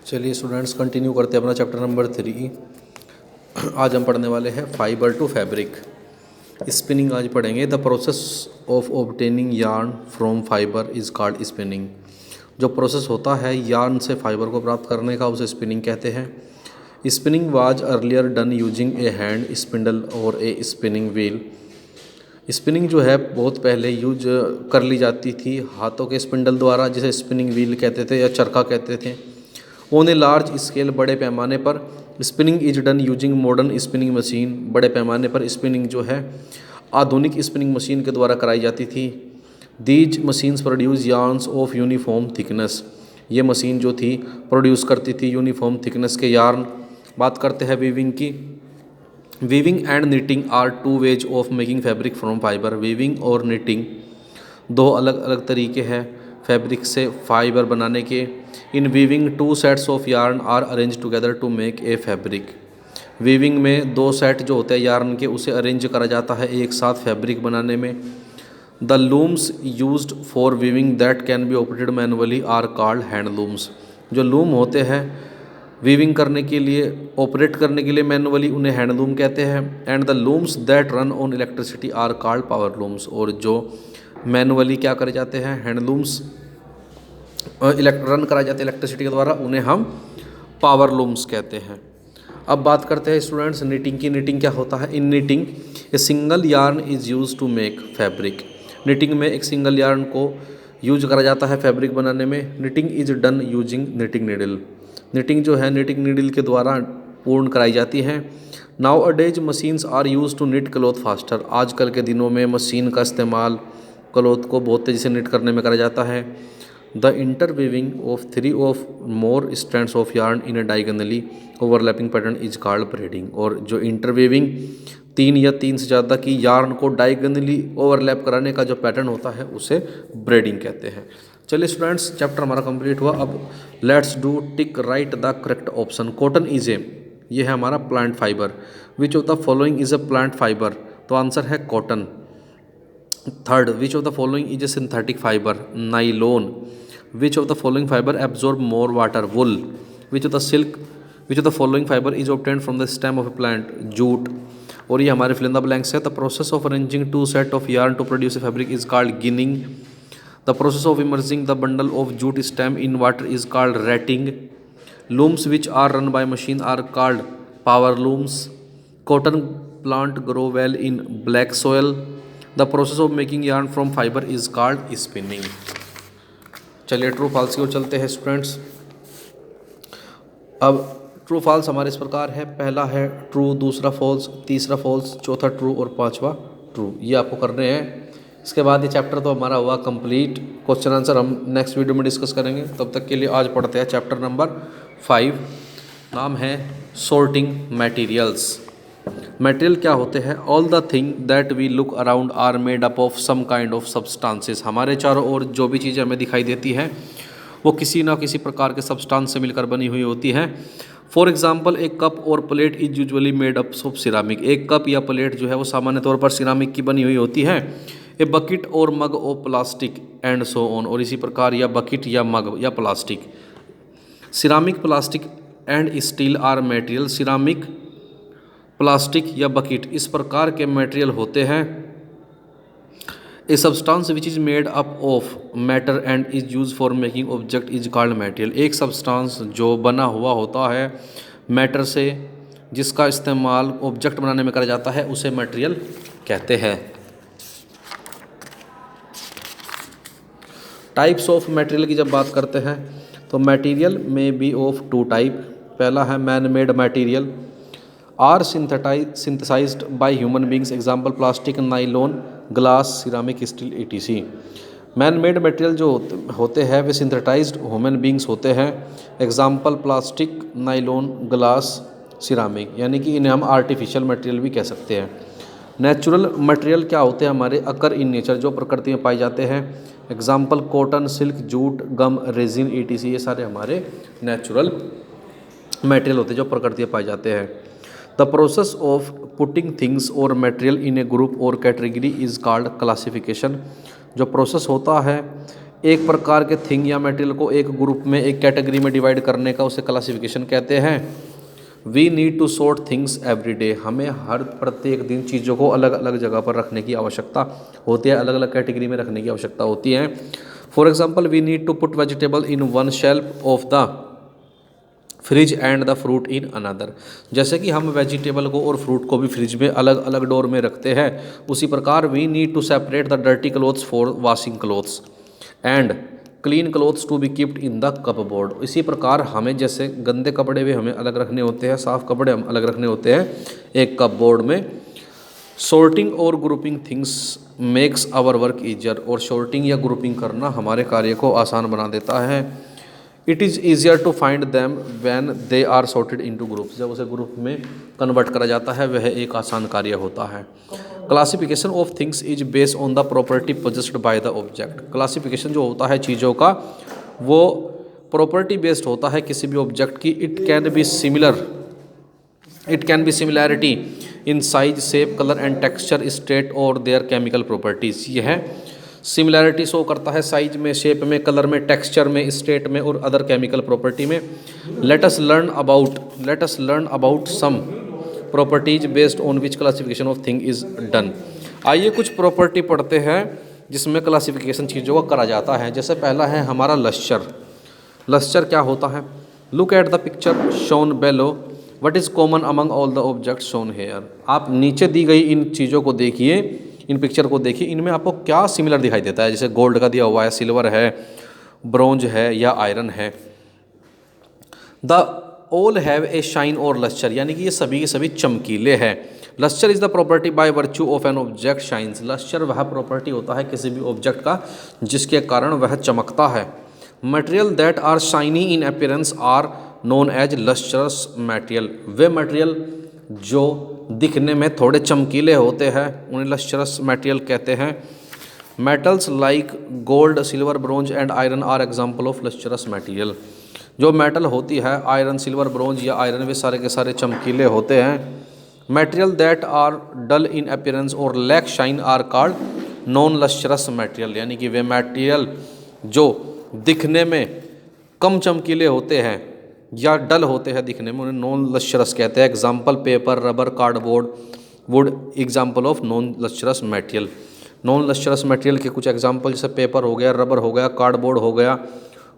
चलिए students continue करते हैं अपना चैप्टर नंबर 3। आज हम पढ़ने वाले हैं फाइबर टू फैब्रिक। स्पिनिंग आज पढ़ेंगे। The process of obtaining yarn from fibre is called spinning. जो प्रोसेस होता है यार्न से फाइबर को प्राप्त करने का उसे स्पिनिंग कहते हैं। Spinning was earlier done using A hand spindle और ए स्पिनिंग व्हील। स्पिनिंग जो है बहुत पहले यूज कर ली जाती थी हाथों के स्पिंडल द्वारा, जिसे स्पिनिंग व्हील कहते थे या चरखा कहते थे। ऑन ए लार्ज स्केल, बड़े पैमाने पर spinning is done using modern spinning machine. बड़े पैमाने पर स्पिनिंग जो है आधुनिक स्पिनिंग मशीन के द्वारा कराई जाती थी। These machines produce yarns of uniform thickness. ये मशीन जो थी प्रोड्यूस करती थी यूनिफॉर्म थिकनेस के यार्न। बात करते हैं वीविंग की। Weaving and knitting are two ways of making fabric from fibre. Weaving और निटिंग दो अलग अलग तरीके हैं फैब्रिक से फाइबर बनाने के। In weaving two sets of yarn are arrange together to make a fabric. Weaving में दो सेट जो होते हैं यार्न के उसे अरेंज करा जाता है एक साथ फैब्रिक बनाने में। The looms used for weaving that can be operated manually are called hand looms. जो लूम होते हैं वीविंग करने के लिए, ऑपरेट करने के लिए मैनुअली, उन्हें हैंडलूम कहते हैं। And the looms that run on electricity are called power looms. और जो मैनुअली क्या करे जाते हैं, हैंडलूम्स रन कराए जाते हैं इलेक्ट्रिसिटी के द्वारा, उन्हें हम पावर लूम्स कहते हैं। अब बात करते हैं स्टूडेंट्स निटिंग की। निटिंग क्या होता है? In knitting a single yarn is used to make fabric. Knitting में एक सिंगल यार्न को यूज करा जाता है फैब्रिक बनाने में। Knitting is done using knitting needle. Knitting जो है निटिंग नीडल के द्वारा पूर्ण कराई जाती है। Nowadays machines are use to knit cloth faster. आजकल के दिनों में मशीन का इस्तेमाल क्लॉथ को बहुत तेज़ी से निट करने में करा जाता है। The interweaving of three of more strands of yarn in a diagonally overlapping pattern is called braiding. और जो इंटरवीविंग तीन या तीन से ज़्यादा की यार्न को डायगोनली ओवरलैप कराने का जो पैटर्न होता है उसे ब्रेडिंग कहते हैं। चलिए स्टूडेंट्स चैप्टर हमारा कंप्लीट हुआ। अब let's do tick right the correct option. Cotton is a, ये है हमारा plant fibre. Which of the following is a plant fibre? तो आंसर है cotton. Third, which of the following is a synthetic fibre? Nylon. Which of the following fibre absorb more water? Wool. Which of the following fibre is obtained from the stem of a plant? Jute. और ये हमारे fill in the blanks है। The process of arranging two set of yarn to produce a fabric is called ginning. The process of immersing the bundle of jute stem in water is called ratting. Looms which are run by machine are called power looms. Cotton plant grow well in black soil. The process of making yarn from fiber is called spinning. चलिए true false की ओर चलते हैं students. अब true false हमारे इस प्रकार है। पहला है ट्रू, दूसरा फॉल्स, तीसरा फॉल्स, चौथा ट्रू और पांचवा ट्रू। ये आपको करने हैं। इसके बाद ये चैप्टर तो हमारा हुआ कंप्लीट। क्वेश्चन आंसर हम नेक्स्ट वीडियो में डिस्कस करेंगे। तब तक के लिए आज पढ़ते हैं चैप्टर नंबर 5। नाम है सॉर्टिंग मटेरियल्स। मटेरियल क्या होते हैं? All the thing that we look around are made up of some kind of substances. हमारे चारों ओर जो भी चीज़ें हमें दिखाई देती हैं वो किसी ना किसी प्रकार के सब्सटेंस से मिलकर बनी हुई होती हैं। फॉर एग्जाम्पल एक कप और plate is usually made up of ceramic. एक कप या प्लेट जो है वो सामान्य तौर पर सिरामिक की बनी हुई होती है। ए बकेट और mug of plastic and so on. और इसी प्रकार या बकेट या मग या plastic. Ceramic, plastic and steel are material. Ceramic, plastic या बकेट इस प्रकार के मटेरियल होते हैं। A substance which is made up of matter and is use for making object is called material. एक सब्सटेंस जो बना हुआ होता है मैटर से, जिसका इस्तेमाल ऑब्जेक्ट बनाने में करा जाता है, उसे मटेरियल कहते हैं। टाइप्स ऑफ मटेरियल की जब बात करते हैं तो मटेरियल में बी ऑफ टू टाइप। पहला है man made material are synthesized by human beings. Example plastic, nylon, glass, ceramic, steel, etc। Man made material जो होते हैं वे सिंथेटाइज्ड ह्यूमन बींग्स होते हैं। Example plastic, nylon, glass, ceramic. यानी कि इन्हें हम आर्टिफिशियल मटेरियल भी कह सकते हैं। नेचुरल मटेरियल क्या होते हैं? हमारे अकर इन नेचर, जो प्रकृति में पाए जाते हैं। एग्जाम्पल कॉटन, सिल्क, जूट, गम, रेजिन, etc। ये सारे हमारे नेचुरल मटेरियल होते हैं जो प्रकृति में पाए जाते हैं। The process of putting things और मटेरियल इन ए ग्रुप और कैटेगरी इज कॉल्ड क्लासिफिकेशन। जो प्रोसेस होता है एक प्रकार के थिंग या मटेरियल को एक ग्रुप में, एक कैटेगरी में डिवाइड करने का उसे क्लासिफिकेशन कहते हैं। We need to sort things every day, हमें हर प्रत्येक दिन चीज़ों को अलग अलग जगह पर रखने की आवश्यकता होती है, अलग अलग कैटेगरी में रखने की आवश्यकता होती है। For example, we need to put vegetable in one shelf of the fridge and the fruit in another. जैसे कि हम वेजिटेबल को और फ्रूट को भी फ्रिज में अलग अलग डोर में रखते हैं, उसी प्रकार we need to separate the dirty clothes for washing clothes and clean clothes to be keeped in the cupboard. इसी प्रकार हमें जैसे गंदे कपड़े भी हमें अलग रखने होते हैं, साफ़ कपड़े हम अलग रखने होते हैं एक कपबोर्ड में। सॉर्टिंग और grouping things makes our work easier, और सॉर्टिंग या ग्रुपिंग करना हमारे कार्य को आसान बना देता है। It is easier to find them when they are sorted into groups, जब उसे ग्रुप में कन्वर्ट करा जाता है वह एक आसान कार्य होता है। Classification of things is based on the property possessed by the object. Classification जो होता है चीज़ों का वो प्रॉपर्टी बेस्ड होता है किसी भी ऑब्जेक्ट की। It can be similarity in size, shape, colour and texture, state और देयर केमिकल प्रॉपर्टीज़। यह सिमिलैरिटी शो करता है साइज में, शेप में, कलर में, टेक्सचर में, स्टेट में और अदर केमिकल प्रॉपर्टी में। Let us learn about some properties based on which classification of thing is done. आइए कुछ प्रॉपर्टी पढ़ते हैं जिसमें क्लासिफिकेशन चीज़ों का करा जाता है। जैसे पहला है हमारा लश्चर। लश्चर क्या होता है? Look at the picture shown below, what is common among all the objects shown here. आप नीचे दी गई इन चीज़ों को देखिए, इन पिक्चर को देखिए, इनमें आपको क्या सिमिलर दिखाई देता है। जैसे गोल्ड का दिया हुआ है, सिल्वर है, ब्रॉन्ज है या आयरन है। The all have a shine और लश्चर, यानी कि ये सभी के सभी चमकीले हैं। Lustre is the property by virtue of an object shines. Lustre वह प्रॉपर्टी होता है किसी भी ऑब्जेक्ट का जिसके कारण वह चमकता है। Material that are shiny in appearance are known as lustrous material. वे मटेरियल जो दिखने में थोड़े चमकीले होते हैं उन्हें लश्चरस मटेरियल कहते हैं। Metals like gold, silver, bronze and iron are example of lustrous material. जो मेटल होती है, आयरन, सिल्वर, ब्रॉन्ज या आयरन, वे सारे के सारे चमकीले होते हैं। Material that are dull in appearance और lack shine are called non lustrous material, यानी कि वे मटेरियल जो दिखने में कम चमकीले होते हैं या डल होते हैं दिखने में, उन्हें नॉन लश्चरस कहते हैं। Example paper, rubber, cardboard, would example of non lustrous material. Non lustrous material के कुछ एग्जाम्पल जैसे पेपर हो गया, रबर हो गया, कार्डबोर्ड हो गया,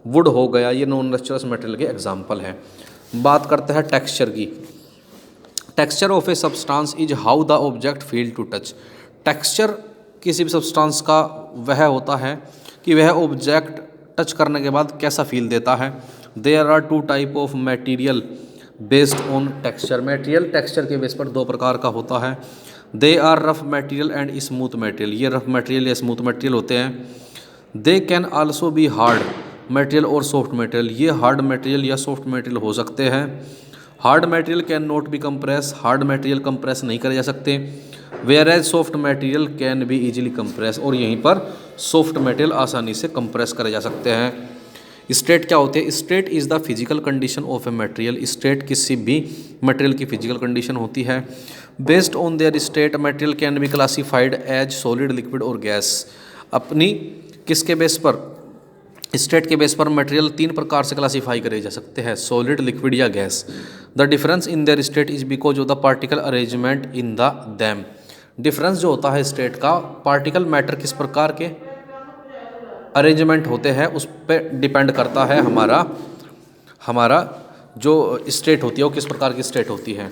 वुड हो गया, ये नॉन लश्चरस मटेरियल के एग्जाम्पल हैं। बात करते हैं टेक्सचर की। Texture of a substance is how the object feel to touch. Texture किसी भी सब्सटेंस का वह होता है कि वह ऑब्जेक्ट टच करने के बाद कैसा फील देता है। There are two type of material based on texture. Material texture के बेस पर दो प्रकार का होता है। They are rough material and smooth material. ये रफ मटेरियल या स्मूथ मटेरियल होते हैं। They can also be hard material और सॉफ्ट मटेरियल। ये हार्ड मटेरियल या सॉफ्ट मटेरियल हो सकते हैं। Hard material can not be compress. Hard material compress नहीं करे जा सकते। Where as soft material can be easily compress. और यहीं पर सॉफ्ट मटेरियल आसानी से कंप्रेस करे जा सकते हैं। स्टेट क्या होते हैं? State is the physical condition of a material. State किसी भी मटेरियल की फिजिकल कंडीशन होती है। Based on their state material can be classified as solid, liquid और गैस। अपनी किसके बेस पर? स्टेट के बेस पर मटेरियल तीन प्रकार से क्लासीफाई करे जा सकते हैं, सॉलिड, लिक्विड या gas. The difference in their state is because of the particle arrangement in the them. Difference जो होता है स्टेट का, पार्टिकल मैटर किस प्रकार के अरेंजमेंट होते हैं उस पर डिपेंड करता है हमारा जो स्टेट होती है वो किस प्रकार की स्टेट होती है।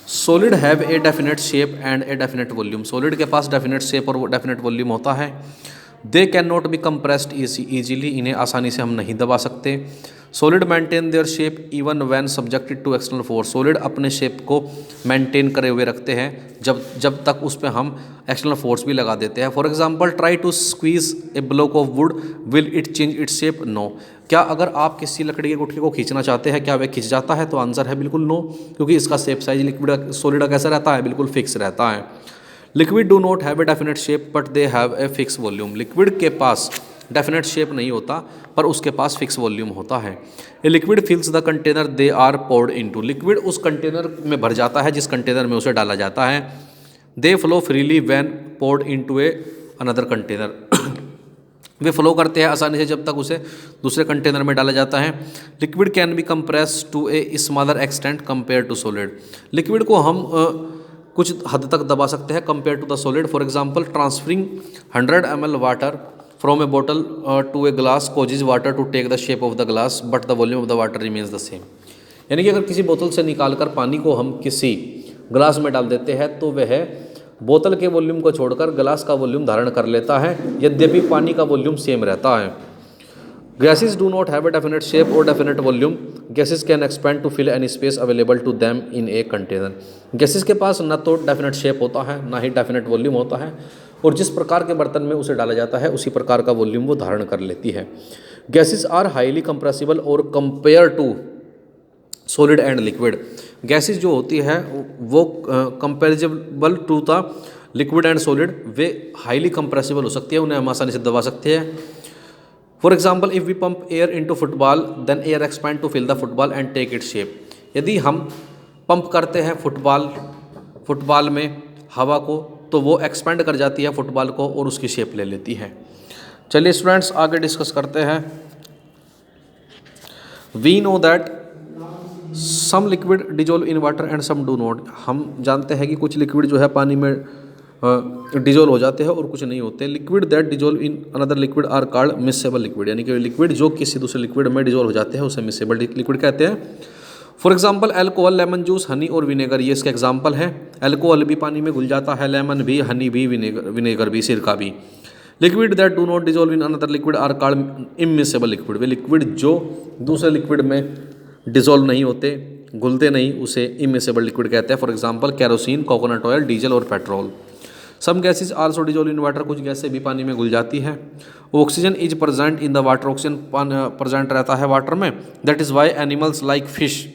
Solid have a definite shape and a definite volume. Solid के पास डेफिनेट शेप और डेफिनेट वॉल्यूम होता है। They can not be compressed easily. इन्हें आसानी से हम नहीं दबा सकते। Solid maintain their shape even when subjected to external force. Solid अपने शेप को मेंटेन करे हुए रखते हैं जब तक उस पर हम एक्सटर्नल फोर्स भी लगा देते हैं। For example, try to squeeze a block of wood, will it change its shape? No. क्या अगर आप किसी लकड़ी के गुटके को खींचना चाहते हैं क्या वह खींच जाता है? तो आंसर है बिल्कुल नो, क्योंकि इसका शेप साइज लिक्विड सॉलिड का कैसा रहता है? बिल्कुल फिक्स रहता है। Liquid do not have a definite shape but they have a fix volume. Liquid के पास डेफिनेट शेप नहीं होता पर उसके पास फिक्स वॉल्यूम होता है। A liquid fills the container they are poured into. Liquid उस कंटेनर में भर जाता है जिस कंटेनर में उसे डाला जाता है। They flow freely when poured into a another container. वे फ्लो करते हैं आसानी से जब तक उसे दूसरे कंटेनर में डाला जाता है। Liquid can be compress to a smaller extent compare to solid. Liquid को हम कुछ हद तक दबा सकते हैं compare to the solid. For example transferring 100 ml water from a bottle to a glass causes water to take the shape of the glass but the volume of the water remains the same. यानी कि अगर किसी बोतल से निकालकर पानी को हम किसी ग्लास में डाल देते हैं तो वह बोतल के वॉल्यूम को छोड़कर ग्लास का वॉल्यूम धारण कर लेता है, यद्यपि पानी का वॉल्यूम सेम रहता है। Gases do not have a definite shape और definite volume. Gases can expand to fill any space available to them in a container. Gases के पास न तो डेफिनेट शेप होता है ना ही डेफिनेट वॉल्यूम होता है, और जिस प्रकार के बर्तन में उसे डाला जाता है उसी प्रकार का वॉल्यूम वो धारण कर लेती है। गैसेस आर हाईली कंप्रेसिबल और compare to solid and liquid. Gases जो होती है वो comparable to the liquid and solid, वे हाईली कंप्रेसिबल हो सकती है, उन्हें हम आसानी से दबा सकते हैं। For example if we pump air into football then air expand to fill the football and take it shape. यदि हम पंप करते हैं फुटबॉल में हवा को तो वो एक्सपेंड कर जाती है फुटबॉल को और उसकी शेप ले लेती है। चलिए स्टूडेंट्स आगे डिस्कस करते हैं। We know that some liquid dissolve in water and some do not. हम जानते हैं कि कुछ लिक्विड जो है पानी में डिजोल्व हो जाते हैं और कुछ नहीं होते। Liquid that dissolve in another liquid are called miscible liquid. यानी कि लिक्विड जो किसी दूसरे लिक्विड में डिजोल्व हो जाते हैं उसे मिसेबल लिक्विड कहते हैं। For example alcohol, lemon juice, Honey और विनेगर, ये इसके एग्जाम्पल हैं। एल्कोहल भी पानी में घुल जाता है, लेमन भी, हनी भी, विनेगर भी, सिरका भी। Liquid that do not dissolve in another liquid are called immiscible liquid. वे लिक्विड जो दूसरे लिक्विड में डिजोल्व नहीं होते, घुलते नहीं, उसे इमिसेबल लिक्विड कहते हैं। For example kerosene, coconut oil, diesel और petrol. Some gases also dissolve in water. कुछ गैसें भी पानी में घुल जाती हैं। Oxygen is present in the water. Oxygen present रहता है वाटर में। That is why animals like fish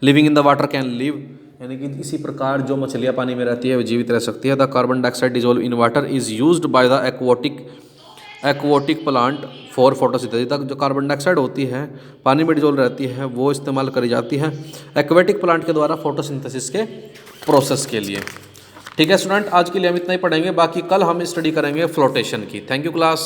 living in the water can live. यानी कि इसी प्रकार जो मछलियाँ पानी में रहती है वो जीवित रह सकती है। The carbon dioxide dissolve in water is used by the aquatic plant for photosynthesis. तक जो कार्बन डाइऑक्साइड होती है पानी में डिजोल्व रहती है वो इस्तेमाल करी जाती है एक्वेटिक प्लांट के द्वारा फोटोसिंथेसिस के प्रोसेस के लिए। ठीक है स्टूडेंट, आज के लिए हम इतना ही पढ़ेंगे, बाकी कल हम स्टडी करेंगे फ्लोटेशन की। Thank you class.